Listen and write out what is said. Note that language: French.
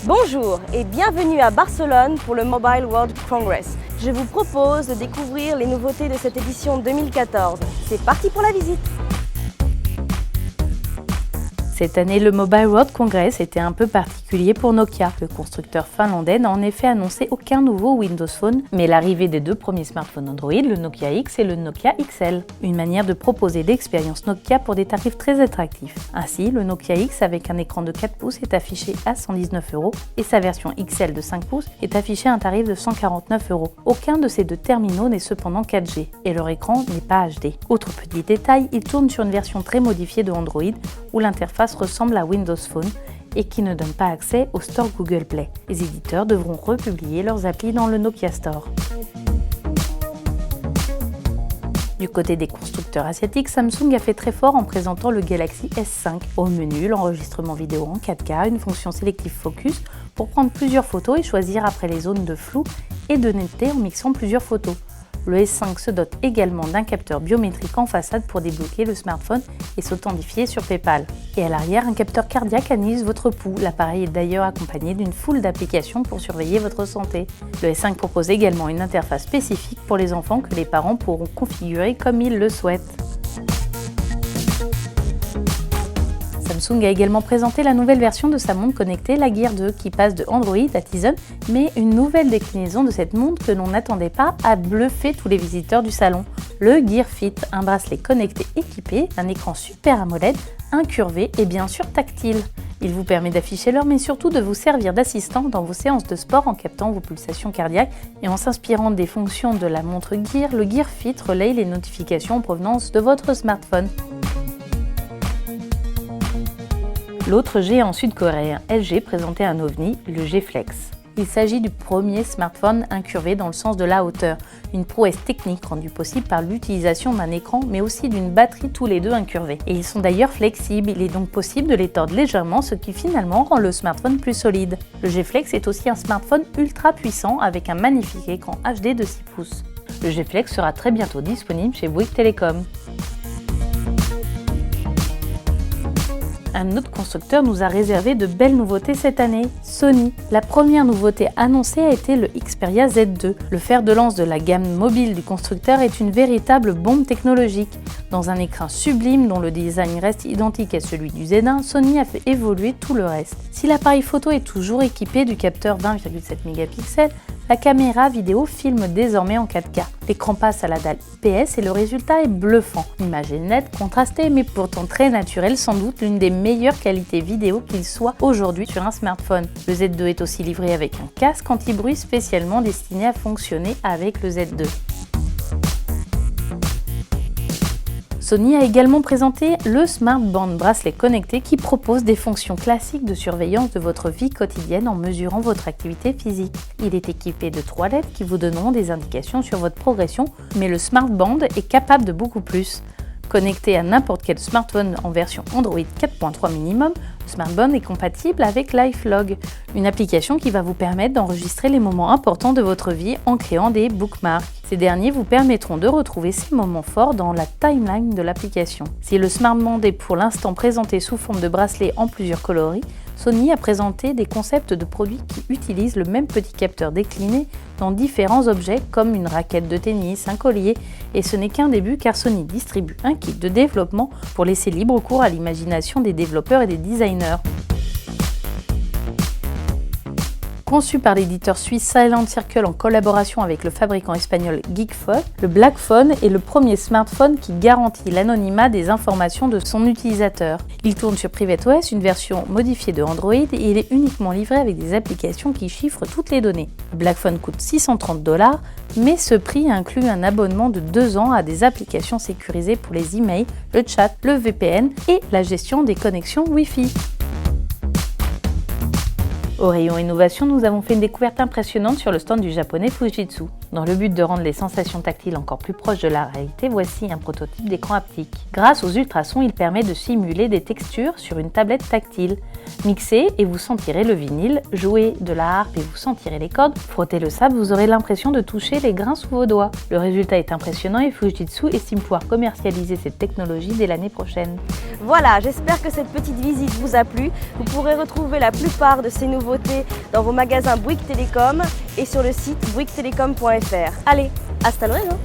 Bonjour et bienvenue à Barcelone pour le Mobile World Congress. Je vous propose de découvrir les nouveautés de cette édition 2014. C'est parti pour la visite! Cette année, le Mobile World Congress était un peu particulier pour Nokia. Le constructeur finlandais n'a en effet annoncé aucun nouveau Windows Phone, mais l'arrivée des deux premiers smartphones Android, le Nokia X et le Nokia XL. Une manière de proposer l'expérience Nokia pour des tarifs très attractifs. Ainsi, le Nokia X avec un écran de 4 pouces est affiché à 119 € et sa version XL de 5 pouces est affichée à un tarif de 149 €. Aucun de ces deux terminaux n'est cependant 4G et leur écran n'est pas HD. Autre petit détail, ils tournent sur une version très modifiée de Android où l'interface ressemble à Windows Phone et qui ne donne pas accès au store Google Play. Les éditeurs devront republier leurs applis dans le Nokia Store. Du côté des constructeurs asiatiques, Samsung a fait très fort en présentant le Galaxy S5. Au menu, l'enregistrement vidéo en 4K, une fonction sélective focus pour prendre plusieurs photos et choisir après les zones de flou et de netteté en mixant plusieurs photos. Le S5 se dote également d'un capteur biométrique en façade pour débloquer le smartphone et s'authentifier sur PayPal. Et à l'arrière, un capteur cardiaque analyse votre pouls. L'appareil est d'ailleurs accompagné d'une foule d'applications pour surveiller votre santé. Le S5 propose également une interface spécifique pour les enfants que les parents pourront configurer comme ils le souhaitent. Samsung a également présenté la nouvelle version de sa montre connectée, la Gear 2, qui passe de Android à Tizen, mais une nouvelle déclinaison de cette montre que l'on n'attendait pas a bluffé tous les visiteurs du salon. Le Gear Fit, un bracelet connecté équipé d'un écran Super AMOLED, incurvé et bien sûr tactile. Il vous permet d'afficher l'heure mais surtout de vous servir d'assistant dans vos séances de sport en captant vos pulsations cardiaques et en s'inspirant des fonctions de la montre Gear, le Gear Fit relaye les notifications en provenance de votre smartphone. L'autre géant sud-coréen LG présentait un ovni, le G Flex. Il s'agit du premier smartphone incurvé dans le sens de la hauteur, une prouesse technique rendue possible par l'utilisation d'un écran mais aussi d'une batterie tous les deux incurvés. Et ils sont d'ailleurs flexibles, il est donc possible de les tordre légèrement, ce qui finalement rend le smartphone plus solide. Le G Flex est aussi un smartphone ultra puissant avec un magnifique écran HD de 6 pouces. Le G Flex sera très bientôt disponible chez Bouygues Telecom. Un autre constructeur nous a réservé de belles nouveautés cette année, Sony. La première nouveauté annoncée a été le Xperia Z2. Le fer de lance de la gamme mobile du constructeur est une véritable bombe technologique. Dans un écran sublime dont le design reste identique à celui du Z1, Sony a fait évoluer tout le reste. Si l'appareil photo est toujours équipé du capteur 20,7 mégapixels, la caméra vidéo filme désormais en 4K. L'écran passe à la dalle IPS et le résultat est bluffant. L'image est nette, contrastée mais pourtant très naturelle, sans doute l'une des meilleures qualités vidéo qu'il soit aujourd'hui sur un smartphone. Le Z2 est aussi livré avec un casque anti-bruit spécialement destiné à fonctionner avec le Z2. Sony a également présenté le Smart Band bracelet connecté qui propose des fonctions classiques de surveillance de votre vie quotidienne en mesurant votre activité physique. Il est équipé de 3 LED qui vous donneront des indications sur votre progression, mais le Smart Band est capable de beaucoup plus. Connecté à n'importe quel smartphone en version Android 4.3 minimum, le Smart Band est compatible avec LifeLog, une application qui va vous permettre d'enregistrer les moments importants de votre vie en créant des bookmarks. Ces derniers vous permettront de retrouver ces moments forts dans la timeline de l'application. Si le Smart Band est pour l'instant présenté sous forme de bracelet en plusieurs coloris, Sony a présenté des concepts de produits qui utilisent le même petit capteur décliné dans différents objets comme une raquette de tennis, un collier, et ce n'est qu'un début car Sony distribue un kit de développement pour laisser libre cours à l'imagination des développeurs et des designers. Conçu par l'éditeur suisse Silent Circle en collaboration avec le fabricant espagnol Geekphone, le Black Phone est le premier smartphone qui garantit l'anonymat des informations de son utilisateur. Il tourne sur PrivateOS, une version modifiée de Android, et il est uniquement livré avec des applications qui chiffrent toutes les données. Le Black Phone coûte 630 $, mais ce prix inclut un abonnement de 2 ans à des applications sécurisées pour les emails, le chat, le VPN et la gestion des connexions Wi-Fi. Au rayon innovation, nous avons fait une découverte impressionnante sur le stand du japonais Fujitsu. Dans le but de rendre les sensations tactiles encore plus proches de la réalité, voici un prototype d'écran haptique. Grâce aux ultrasons, il permet de simuler des textures sur une tablette tactile. Mixez et vous sentirez le vinyle, jouez de la harpe et vous sentirez les cordes, frottez le sable, vous aurez l'impression de toucher les grains sous vos doigts. Le résultat est impressionnant et Fujitsu estime pouvoir commercialiser cette technologie dès l'année prochaine. Voilà, j'espère que cette petite visite vous a plu. Vous pourrez retrouver la plupart de ces nouveaux nouveautés dans vos magasins Bouygues Télécom et sur le site bouyguestelecom.fr. Allez, hasta luego!